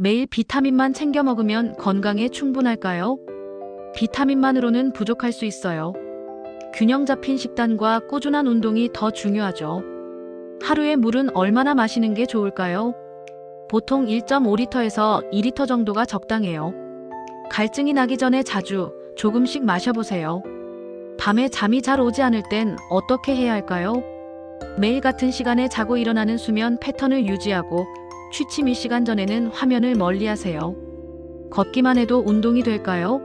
매일 비타민만 챙겨 먹으면 건강에 충분할까요? 비타민만으로는 부족할 수 있어요. 균형 잡힌 식단과 꾸준한 운동이 더 중요하죠. 하루에 물은 얼마나 마시는 게 좋을까요? 보통 1.5리터에서 2리터 정도가 적당해요. 갈증이 나기 전에 자주 조금씩 마셔보세요. 밤에 잠이 잘 오지 않을 땐 어떻게 해야 할까요? 매일 같은 시간에 자고 일어나는 수면 패턴을 유지하고 취침 1시간 전에는 화면을 멀리하세요. 걷기만 해도 운동이 될까요?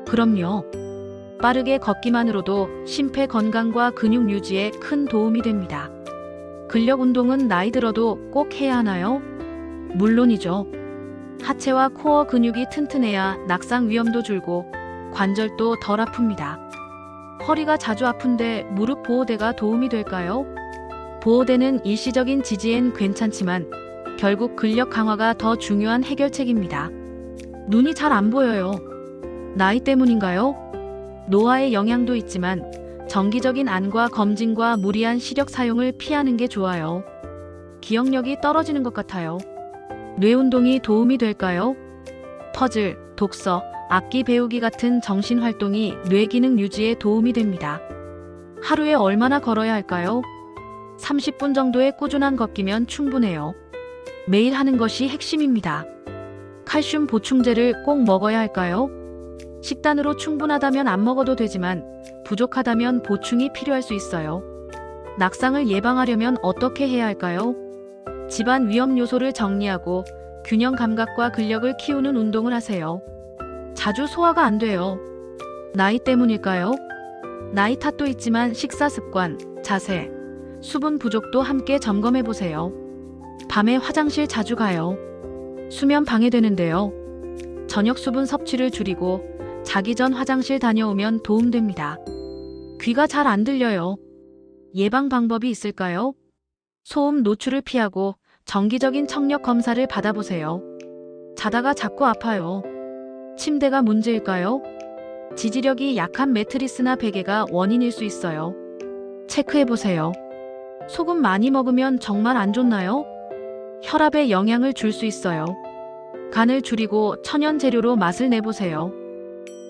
그럼요. 빠르게 걷기만으로도 심폐 건강과 근육 유지에 큰 도움이 됩니다. 근력 운동은 나이 들어도 꼭 해야 하나요? 물론이죠. 하체와 코어 근육이 튼튼해야 낙상 위험도 줄고 관절도 덜 아픕니다. 허리가 자주 아픈데 무릎 보호대가 도움이 될까요? 보호대는 일시적인 지지엔 괜찮지만 결국 근력 강화가 더 중요한 해결책입니다. 눈이 잘 안 보여요. 나이 때문인가요? 노화의 영향도 있지만 정기적인 안과 검진과 무리한 시력 사용을 피하는 게 좋아요. 기억력이 떨어지는 것 같아요. 뇌 운동이 도움이 될까요? 퍼즐, 독서, 악기 배우기 같은 정신 활동이 뇌 기능 유지에 도움이 됩니다. 하루에 얼마나 걸어야 할까요? 30분 정도의 꾸준한 걷기면 충분해요. 매일 하는 것이 핵심입니다. 칼슘 보충제를 꼭 먹어야 할까요? 식단으로 충분하다면 안 먹어도 되지만 부족하다면 보충이 필요할 수 있어요. 낙상을 예방하려면 어떻게 해야 할까요? 집안 위험 요소를 정리하고 균형 감각과 근력을 키우는 운동을 하세요. 자주 소화가 안 돼요. 나이 때문일까요? 나이 탓도 있지만 식사 습관, 자세, 수분 부족도 함께 점검해 보세요. 밤에 화장실 자주 가요. 수면 방해되는데요. 저녁 수분 섭취를 줄이고 자기 전 화장실 다녀오면 도움됩니다. 귀가 잘 안 들려요. 예방 방법이 있을까요? 소음 노출을 피하고 정기적인 청력 검사를 받아보세요. 자다가 자꾸 아파요. 침대가 문제일까요? 지지력이 약한 매트리스나 베개가 원인일 수 있어요. 체크해보세요. 소금 많이 먹으면 정말 안 좋나요? 혈압에 영향을 줄 수 있어요. 간을 줄이고 천연 재료로 맛을 내보세요.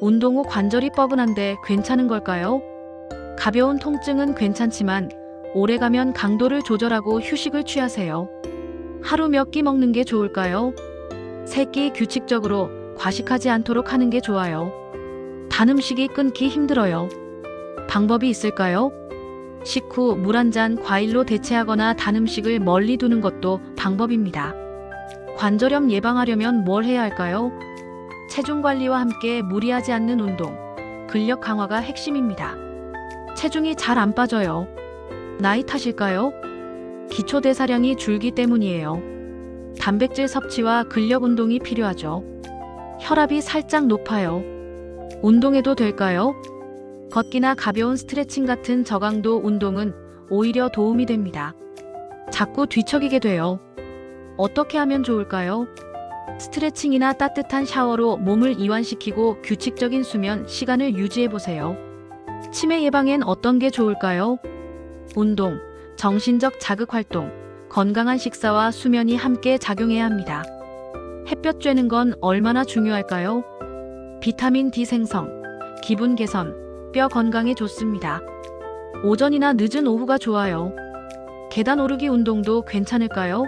운동 후 관절이 뻐근한데 괜찮은 걸까요? 가벼운 통증은 괜찮지만 오래가면 강도를 조절하고 휴식을 취하세요. 하루 몇 끼 먹는 게 좋을까요? 3끼 규칙적으로 과식하지 않도록 하는 게 좋아요. 단 음식이 끊기 힘들어요. 방법이 있을까요? 식후 물 한 잔 과일로 대체하거나 단 음식을 멀리 두는 것도 방법입니다. 관절염 예방하려면 뭘 해야 할까요? 체중 관리와 함께 무리하지 않는 운동, 근력 강화가 핵심입니다. 체중이 잘 안 빠져요. 나이 탓일까요? 기초 대사량이 줄기 때문이에요. 단백질 섭취와 근력 운동이 필요하죠. 혈압이 살짝 높아요. 운동해도 될까요? 걷기나 가벼운 스트레칭 같은 저강도 운동은 오히려 도움이 됩니다. 자꾸 뒤척이게 돼요. 어떻게 하면 좋을까요? 스트레칭이나 따뜻한 샤워로 몸을 이완시키고 규칙적인 수면 시간을 유지해보세요. 치매 예방엔 어떤 게 좋을까요? 운동, 정신적 자극 활동, 건강한 식사와 수면이 함께 작용해야 합니다. 햇볕 쬐는 건 얼마나 중요할까요? 비타민 D 생성, 기분 개선, 뼈 건강에 좋습니다. 오전이나 늦은 오후가 좋아요. 계단 오르기 운동도 괜찮을까요?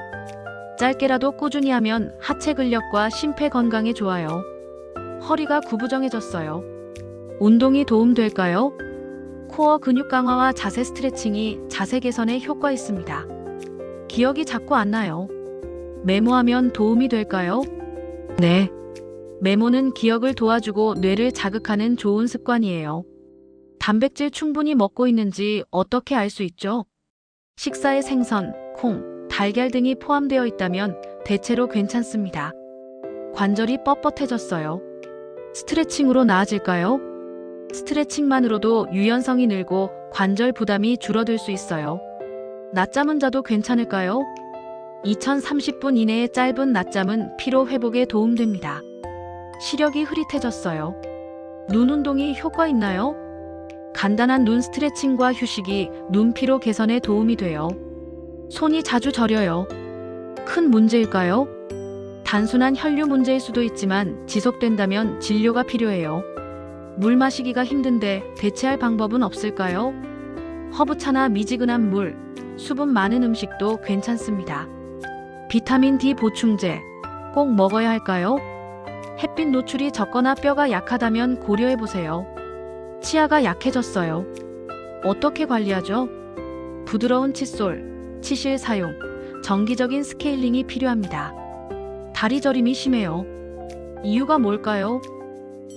짧게라도 꾸준히 하면 하체 근력과 심폐 건강에 좋아요. 허리가 구부정해졌어요. 운동이 도움될까요? 코어 근육 강화와 자세 스트레칭이 자세 개선에 효과 있습니다. 기억이 자꾸 안 나요. 메모하면 도움이 될까요? 네. 메모는 기억을 도와주고 뇌를 자극하는 좋은 습관이에요. 단백질 충분히 먹고 있는지 어떻게 알 수 있죠? 식사에 생선, 콩, 달걀 등이 포함되어 있다면 대체로 괜찮습니다. 관절이 뻣뻣해졌어요. 스트레칭으로 나아질까요? 스트레칭만으로도 유연성이 늘고 관절 부담이 줄어들 수 있어요. 낮잠은 자도 괜찮을까요? 2030분 이내의 짧은 낮잠은 피로 회복에 도움됩니다. 시력이 흐릿해졌어요. 눈 운동이 효과 있나요? 간단한 눈 스트레칭과 휴식이 눈 피로 개선에 도움이 돼요. 손이 자주 저려요. 큰 문제일까요? 단순한 혈류 문제일 수도 있지만 지속된다면 진료가 필요해요. 물 마시기가 힘든데 대체할 방법은 없을까요? 허브차나 미지근한 물, 수분 많은 음식도 괜찮습니다. 비타민 D 보충제 꼭 먹어야 할까요? 햇빛 노출이 적거나 뼈가 약하다면 고려해보세요. 치아가 약해졌어요. 어떻게 관리하죠? 부드러운 칫솔, 치실 사용, 정기적인 스케일링이 필요합니다. 다리 저림이 심해요. 이유가 뭘까요?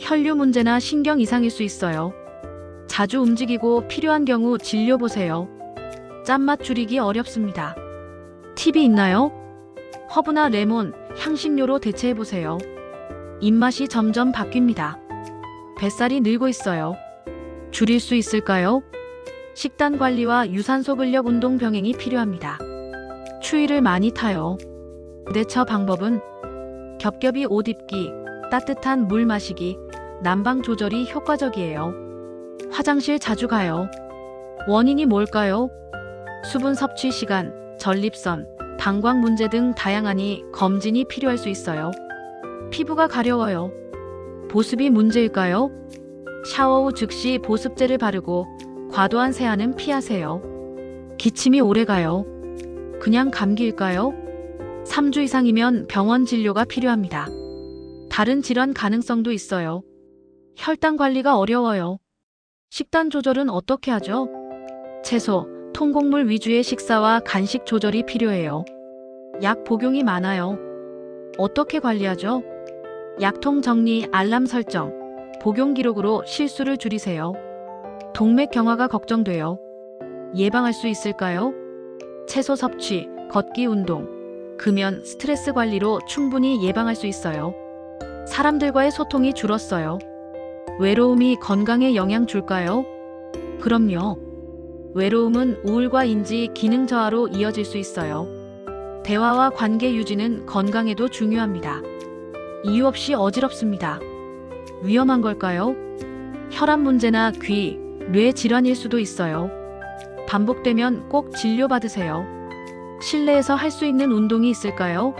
혈류 문제나 신경 이상일 수 있어요. 자주 움직이고 필요한 경우 진료보세요. 짠맛 줄이기 어렵습니다. 팁이 있나요? 허브나 레몬, 향신료로 대체해보세요. 입맛이 점점 바뀝니다. 뱃살이 늘고 있어요. 줄일 수 있을까요? 식단 관리와 유산소 근력 운동 병행이 필요합니다. 추위를 많이 타요. 대처 방법은 겹겹이 옷 입기, 따뜻한 물 마시기, 난방 조절이 효과적이에요. 화장실 자주 가요. 원인이 뭘까요? 수분 섭취 시간, 전립선, 방광 문제 등 다양하니 검진이 필요할 수 있어요. 피부가 가려워요. 보습이 문제일까요? 샤워 후 즉시 보습제를 바르고 과도한 세안은 피하세요. 기침이 오래가요. 그냥 감기일까요? 3주 이상이면 병원 진료가 필요합니다. 다른 질환 가능성도 있어요. 혈당 관리가 어려워요. 식단 조절은 어떻게 하죠? 채소, 통곡물 위주의 식사와 간식 조절이 필요해요. 약 복용이 많아요. 어떻게 관리하죠? 약통 정리, 알람 설정, 복용 기록으로 실수를 줄이세요. 동맥 경화가 걱정돼요. 예방할 수 있을까요? 채소 섭취, 걷기 운동, 금연, 스트레스 관리로 충분히 예방할 수 있어요. 사람들과의 소통이 줄었어요. 외로움이 건강에 영향 줄까요? 그럼요. 외로움은 우울과 인지 기능 저하로 이어질 수 있어요. 대화와 관계 유지는 건강에도 중요합니다. 이유 없이 어지럽습니다. 위험한 걸까요? 혈압 문제나 귀, 뇌 질환일 수도 있어요. 반복되면 꼭 진료받으세요. 실내에서 할 수 있는 운동이 있을까요?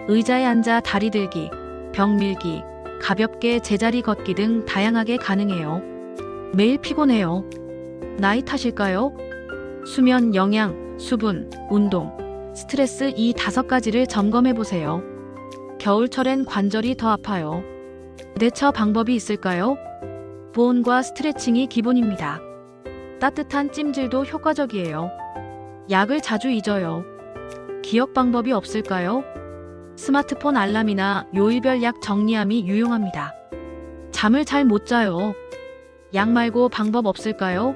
의자에 앉아 다리 들기, 벽 밀기, 가볍게 제자리 걷기 등 다양하게 가능해요. 매일 피곤해요. 나이 탓일까요? 수면, 영양, 수분, 운동, 스트레스 이 5가지를 점검해 보세요. 겨울철엔 관절이 더 아파요. 대처 방법이 있을까요? 보온과 스트레칭이 기본입니다. 따뜻한 찜질도 효과적이에요. 약을 자주 잊어요. 기억 방법이 없을까요? 스마트폰 알람이나 요일별 약 정리함이 유용합니다. 잠을 잘 못 자요. 약 말고 방법 없을까요?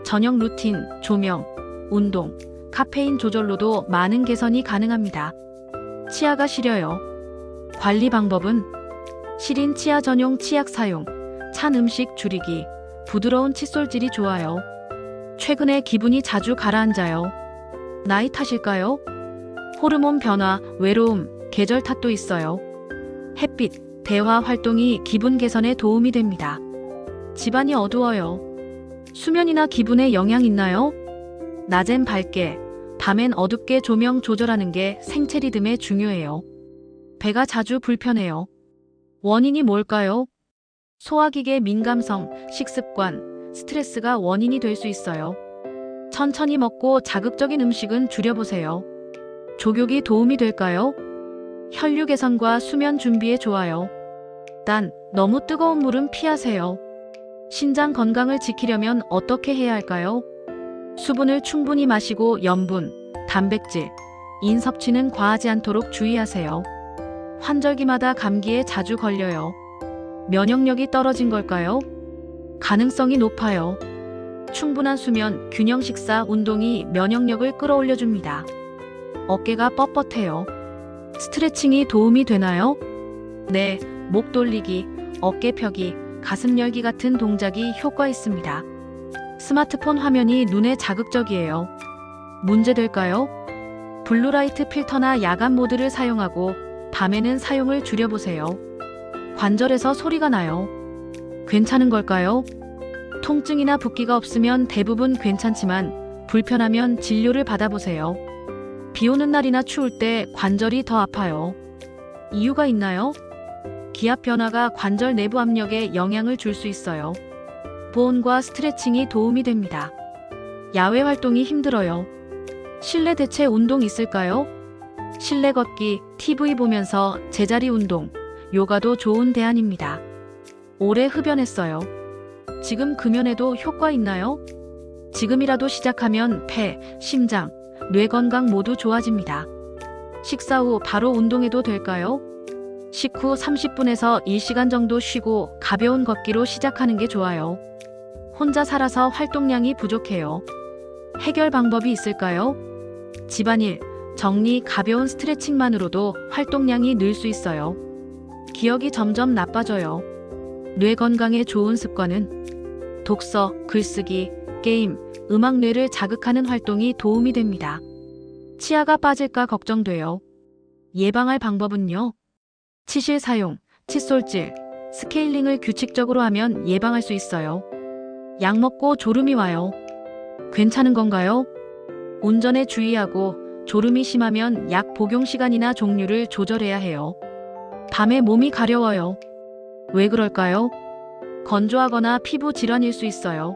저녁 루틴, 조명, 운동, 카페인 조절로도 많은 개선이 가능합니다. 치아가 시려요. 관리 방법은 시린 치아 전용 치약 사용, 찬 음식 줄이기, 부드러운 칫솔질이 좋아요. 최근에 기분이 자주 가라앉아요. 나이 탓일까요? 호르몬 변화, 외로움, 계절 탓도 있어요. 햇빛, 대화 활동이 기분 개선에 도움이 됩니다. 집안이 어두워요. 수면이나 기분에 영향 있나요? 낮엔 밝게, 밤엔 어둡게 조명 조절하는 게 생체 리듬에 중요해요. 배가 자주 불편해요. 원인이 뭘까요? 소화기계 민감성, 식습관, 스트레스가 원인이 될 수 있어요. 천천히 먹고 자극적인 음식은 줄여보세요. 족욕이 도움이 될까요? 혈류 개선과 수면 준비에 좋아요. 단, 너무 뜨거운 물은 피하세요. 신장 건강을 지키려면 어떻게 해야 할까요? 수분을 충분히 마시고 염분, 단백질, 인 섭취는 과하지 않도록 주의하세요. 환절기마다 감기에 자주 걸려요. 면역력이 떨어진 걸까요? 가능성이 높아요. 충분한 수면, 균형 식사, 운동이 면역력을 끌어올려줍니다. 어깨가 뻣뻣해요. 스트레칭이 도움이 되나요? 네, 목 돌리기, 어깨 펴기, 가슴 열기 같은 동작이 효과 있습니다. 스마트폰 화면이 눈에 자극적이에요. 문제될까요? 블루라이트 필터나 야간 모드를 사용하고 밤에는 사용을 줄여보세요. 관절에서 소리가 나요. 괜찮은 걸까요? 통증이나 붓기가 없으면 대부분 괜찮지만 불편하면 진료를 받아보세요. 비 오는 날이나 추울 때 관절이 더 아파요. 이유가 있나요? 기압 변화가 관절 내부 압력에 영향을 줄 수 있어요. 보온과 스트레칭이 도움이 됩니다. 야외 활동이 힘들어요. 실내 대체 운동 있을까요? 실내 걷기, TV 보면서 제자리 운동, 요가도 좋은 대안입니다. 오래 흡연했어요. 지금 금연에도 효과 있나요? 지금이라도 시작하면 폐, 심장, 뇌 건강 모두 좋아집니다. 식사 후 바로 운동해도 될까요? 식후 30분에서 1시간 정도 쉬고 가벼운 걷기로 시작하는 게 좋아요. 혼자 살아서 활동량이 부족해요. 해결 방법이 있을까요? 집안일, 정리, 가벼운 스트레칭만으로도 활동량이 늘 수 있어요. 기억이 점점 나빠져요. 뇌 건강에 좋은 습관은 독서, 글쓰기, 게임, 음악 뇌를 자극하는 활동이 도움이 됩니다. 치아가 빠질까 걱정돼요. 예방할 방법은요? 치실 사용, 칫솔질, 스케일링을 규칙적으로 하면 예방할 수 있어요. 약 먹고 졸음이 와요. 괜찮은 건가요? 운전에 주의하고 졸음이 심하면 약 복용 시간이나 종류를 조절해야 해요. 밤에 몸이 가려워요. 왜 그럴까요? 건조하거나 피부 질환일 수 있어요.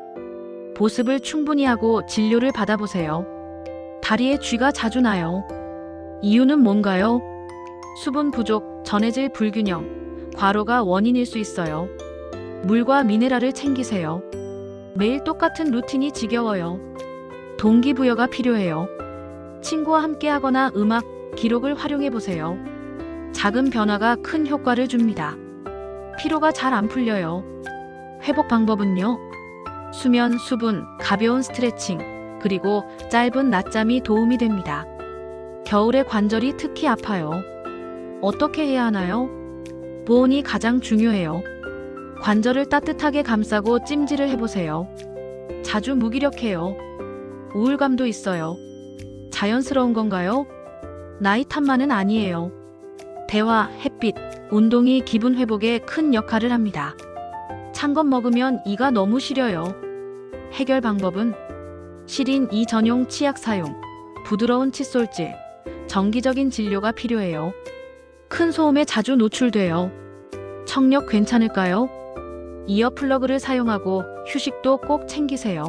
보습을 충분히 하고 진료를 받아보세요. 다리에 쥐가 자주 나요. 이유는 뭔가요? 수분 부족, 전해질 불균형, 과로가 원인일 수 있어요. 물과 미네랄을 챙기세요. 매일 똑같은 루틴이 지겨워요. 동기부여가 필요해요. 친구와 함께 하거나 음악, 기록을 활용해 보세요. 작은 변화가 큰 효과를 줍니다. 피로가 잘 안 풀려요. 회복 방법은요? 수면, 수분, 가벼운 스트레칭, 그리고 짧은 낮잠이 도움이 됩니다. 겨울에 관절이 특히 아파요. 어떻게 해야 하나요? 보온이 가장 중요해요. 관절을 따뜻하게 감싸고 찜질을 해보세요. 자주 무기력해요. 우울감도 있어요. 자연스러운 건가요? 나이 탓만은 아니에요. 대화, 햇빛, 운동이 기분 회복에 큰 역할을 합니다. 찬 것 먹으면 이가 너무 시려요. 해결 방법은 시린 이 전용 치약 사용, 부드러운 칫솔질, 정기적인 진료가 필요해요. 큰 소음에 자주 노출돼요. 청력 괜찮을까요? 이어플러그를 사용하고 휴식도 꼭 챙기세요.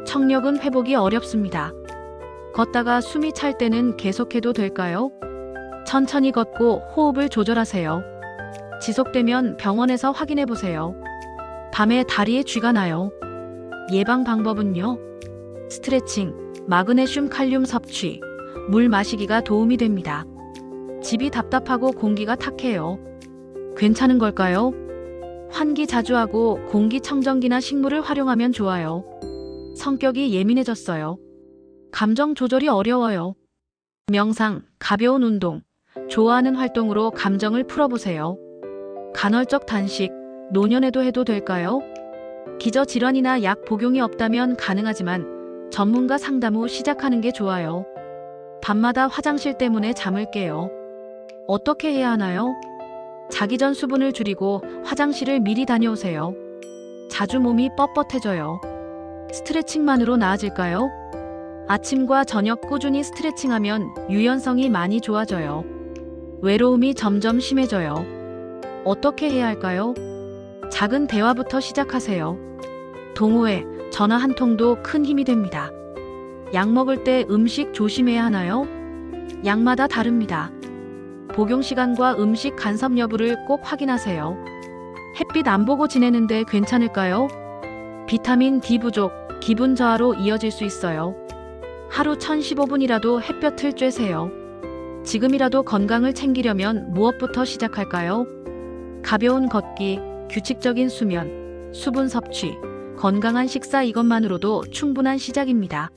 청력은 회복이 어렵습니다. 걷다가 숨이 찰 때는 계속해도 될까요? 천천히 걷고 호흡을 조절하세요. 지속되면 병원에서 확인해 보세요. 밤에 다리에 쥐가 나요. 예방 방법은요? 스트레칭, 마그네슘 칼륨 섭취, 물 마시기가 도움이 됩니다. 집이 답답하고 공기가 탁해요. 괜찮은 걸까요? 환기 자주 하고 공기청정기나 식물을 활용하면 좋아요. 성격이 예민해졌어요. 감정 조절이 어려워요. 명상, 가벼운 운동, 좋아하는 활동으로 감정을 풀어보세요. 간헐적 단식, 노년에도 해도 될까요? 기저질환이나 약 복용이 없다면 가능하지만 전문가 상담 후 시작하는 게 좋아요. 밤마다 화장실 때문에 잠을 깨요. 어떻게 해야 하나요? 자기 전 수분을 줄이고 화장실을 미리 다녀오세요. 자주 몸이 뻣뻣해져요. 스트레칭만으로 나아질까요? 아침과 저녁 꾸준히 스트레칭하면 유연성이 많이 좋아져요. 외로움이 점점 심해져요. 어떻게 해야 할까요? 작은 대화부터 시작하세요. 동호회, 전화 한 통도 큰 힘이 됩니다. 약 먹을 때 음식 조심해야 하나요? 약마다 다릅니다. 복용 시간과 음식 간섭 여부를 꼭 확인하세요. 햇빛 안 보고 지내는데 괜찮을까요? 비타민 D 부족, 기분 저하로 이어질 수 있어요. 하루 1015분이라도 햇볕을 쬐세요. 지금이라도 건강을 챙기려면 무엇부터 시작할까요? 가벼운 걷기, 규칙적인 수면, 수분 섭취, 건강한 식사 이것만으로도 충분한 시작입니다.